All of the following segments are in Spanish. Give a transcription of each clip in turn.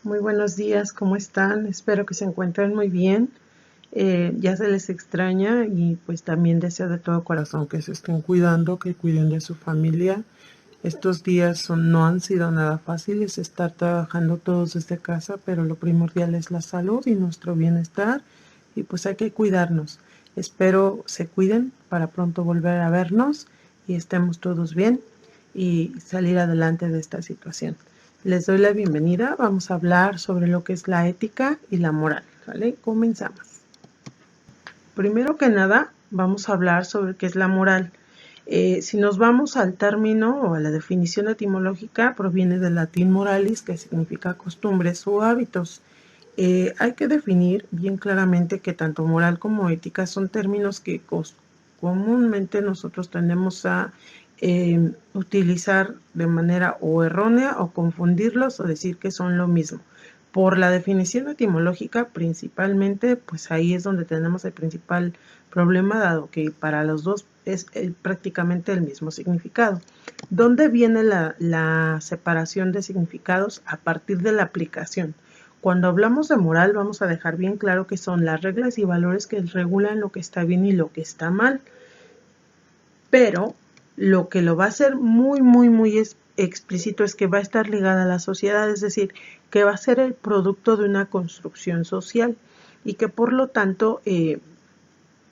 Muy buenos días, ¿cómo están? Espero que se encuentren muy bien. Ya se les extraña y pues también deseo de todo corazón que se estén cuidando, que cuiden de su familia. Estos días no han sido nada fáciles, estar trabajando todos desde casa, pero lo primordial es la salud y nuestro bienestar y pues hay que cuidarnos. Espero se cuiden para pronto volver a vernos y estemos todos bien y salir adelante de esta situación. Les doy la bienvenida. Vamos a hablar sobre lo que es la ética y la moral. ¿Vale? Comenzamos. Primero que nada, vamos a hablar sobre qué es la moral. Si nos vamos al término o a la definición etimológica, proviene del latín moralis, que significa costumbres o hábitos. Hay que definir bien claramente que tanto moral como ética son términos que comúnmente nosotros tendemos a utilizar de manera o errónea o confundirlos o decir que son lo mismo. Por la definición etimológica, principalmente, pues ahí es donde tenemos el principal problema, dado que para los dos es prácticamente el mismo significado. ¿Dónde viene la separación de significados? A partir de la aplicación. Cuando hablamos de moral, vamos a dejar bien claro que son las reglas y valores que regulan lo que está bien y lo que está mal. Pero lo que lo va a hacer muy explícito es que va a estar ligada a la sociedad, es decir, que va a ser el producto de una construcción social y que por lo tanto el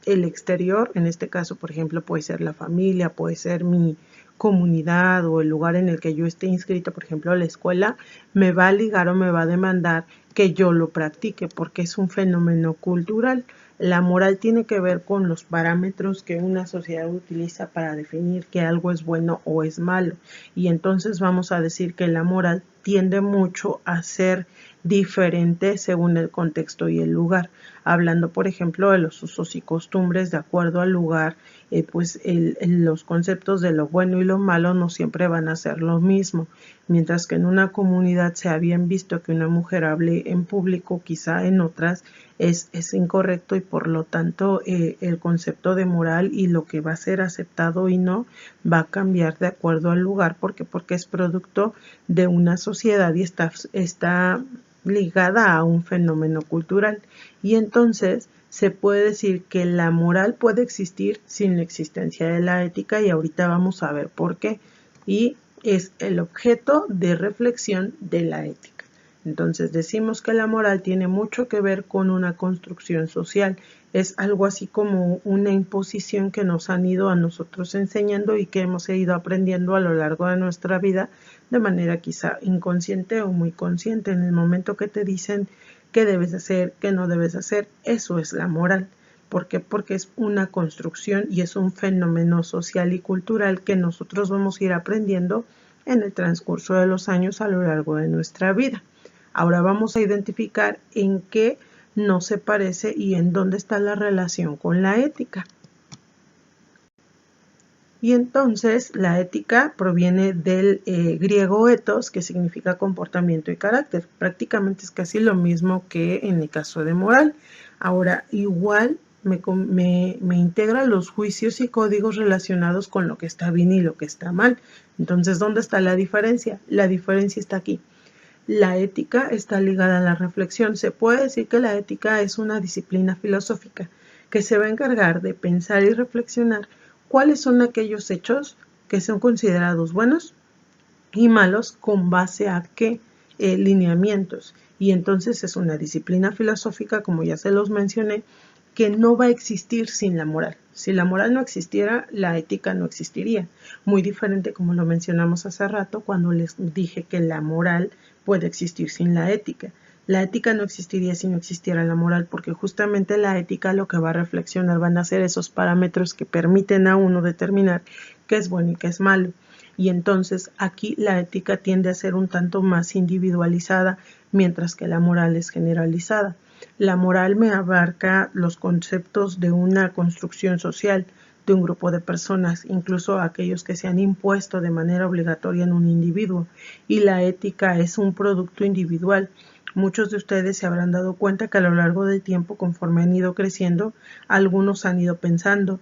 exterior, en este caso, por ejemplo, puede ser la familia, puede ser mi comunidad o el lugar en el que yo esté inscrito, por ejemplo, la escuela, me va a ligar o me va a demandar que yo lo practique porque es un fenómeno cultural. La moral tiene que ver con los parámetros que una sociedad utiliza para definir que algo es bueno o es malo. Y entonces vamos a decir que la moral tiende mucho a ser diferente según el contexto y el lugar. Hablando, por ejemplo, de los usos y costumbres de acuerdo al lugar, pues los conceptos de lo bueno y lo malo no siempre van a ser lo mismo. Mientras que en una comunidad se ha bien visto que una mujer hable en público, quizá en otras es incorrecto y por lo tanto el concepto de moral y lo que va a ser aceptado y no va a cambiar de acuerdo al lugar porque es producto de una sociedad y está ligada a un fenómeno cultural. Y entonces se puede decir que la moral puede existir sin la existencia de la ética y ahorita vamos a ver por qué. Y es el objeto de reflexión de la ética. Entonces decimos que la moral tiene mucho que ver con una construcción social. Es algo así como una imposición que nos han ido a nosotros enseñando y que hemos ido aprendiendo a lo largo de nuestra vida de manera quizá inconsciente o muy consciente. En el momento que te dicen qué debes hacer, qué no debes hacer, eso es la moral. ¿Por qué? Porque es una construcción y es un fenómeno social y cultural que nosotros vamos a ir aprendiendo en el transcurso de los años a lo largo de nuestra vida. Ahora vamos a identificar en qué no se parece y en dónde está la relación con la ética. Y entonces la ética proviene del griego ethos, que significa comportamiento y carácter. Prácticamente es casi lo mismo que en el caso de moral. Ahora, igual me integra los juicios y códigos relacionados con lo que está bien y lo que está mal. Entonces, ¿dónde está la diferencia? La diferencia está aquí. La ética está ligada a la reflexión. Se puede decir que la ética es una disciplina filosófica que se va a encargar de pensar y reflexionar cuáles son aquellos hechos que son considerados buenos y malos con base a qué lineamientos. Y entonces es una disciplina filosófica, como ya se los mencioné, que no va a existir sin la moral. Si la moral no existiera, la ética no existiría. Muy diferente como lo mencionamos hace rato cuando les dije que la moral puede existir sin la ética. La ética no existiría si no existiera la moral, porque justamente la ética lo que va a reflexionar van a ser esos parámetros que permiten a uno determinar qué es bueno y qué es malo. Y entonces aquí la ética tiende a ser un tanto más individualizada, mientras que la moral es generalizada. La moral me abarca los conceptos de una construcción social, de un grupo de personas, incluso aquellos que se han impuesto de manera obligatoria en un individuo. Y la ética es un producto individual. Muchos de ustedes se habrán dado cuenta que a lo largo del tiempo, conforme han ido creciendo, algunos han ido pensando,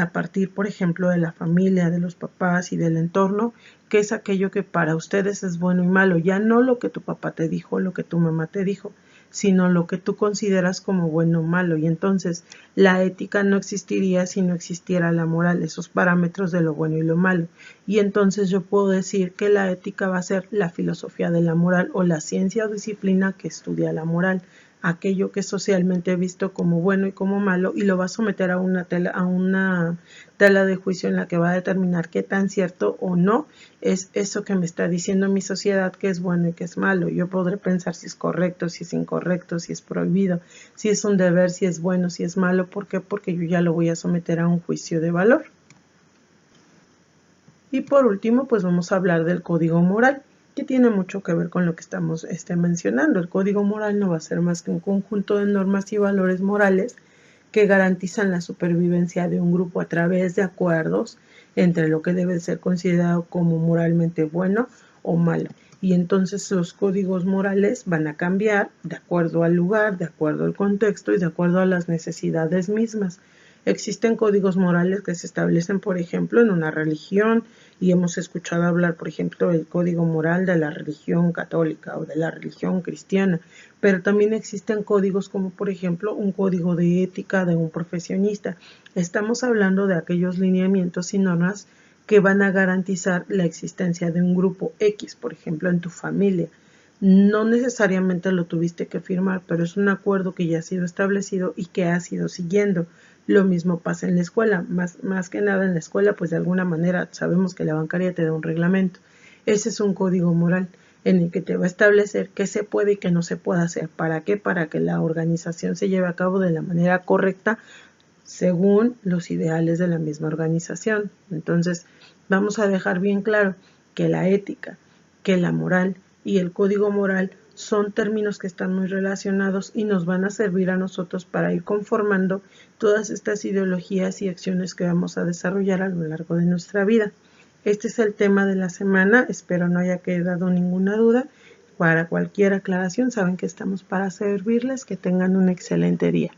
a partir, por ejemplo, de la familia, de los papás y del entorno, qué es aquello que para ustedes es bueno y malo, ya no lo que tu papá te dijo, lo que tu mamá te dijo, sino lo que tú consideras como bueno o malo. Y entonces la ética no existiría si no existiera la moral, esos parámetros de lo bueno y lo malo. Y entonces yo puedo decir que la ética va a ser la filosofía de la moral o la ciencia o disciplina que estudia la moral, aquello que es socialmente visto como bueno y como malo, y lo va a someter a una tela de juicio en la que va a determinar qué tan cierto o no es eso que me está diciendo mi sociedad que es bueno y que es malo. Yo podré pensar si es correcto, si es incorrecto, si es prohibido, si es un deber, si es bueno, si es malo. ¿Por qué? Porque yo ya lo voy a someter a un juicio de valor. Y por último, pues vamos a hablar del código moral, que tiene mucho que ver con lo que estamos mencionando. El código moral no va a ser más que un conjunto de normas y valores morales que garantizan la supervivencia de un grupo a través de acuerdos entre lo que debe ser considerado como moralmente bueno o malo. Y entonces los códigos morales van a cambiar de acuerdo al lugar, de acuerdo al contexto y de acuerdo a las necesidades mismas. Existen códigos morales que se establecen, por ejemplo, en una religión, y hemos escuchado hablar, por ejemplo, del código moral de la religión católica o de la religión cristiana, pero también existen códigos como, por ejemplo, un código de ética de un profesionista. Estamos hablando de aquellos lineamientos y normas que van a garantizar la existencia de un grupo X, por ejemplo, en tu familia. No necesariamente lo tuviste que firmar, pero es un acuerdo que ya ha sido establecido y que has ido siguiendo. Lo mismo pasa en la escuela, más que nada en la escuela, pues de alguna manera sabemos que la bancaria te da un reglamento. Ese es un código moral en el que te va a establecer qué se puede y qué no se puede hacer. ¿Para qué? Para que la organización se lleve a cabo de la manera correcta según los ideales de la misma organización. Entonces, vamos a dejar bien claro que la ética, que la moral y el código moral son términos que están muy relacionados y nos van a servir a nosotros para ir conformando todas estas ideologías y acciones que vamos a desarrollar a lo largo de nuestra vida. Este es el tema de la semana, espero no haya quedado ninguna duda. Para cualquier aclaración saben que estamos para servirles, que tengan un excelente día.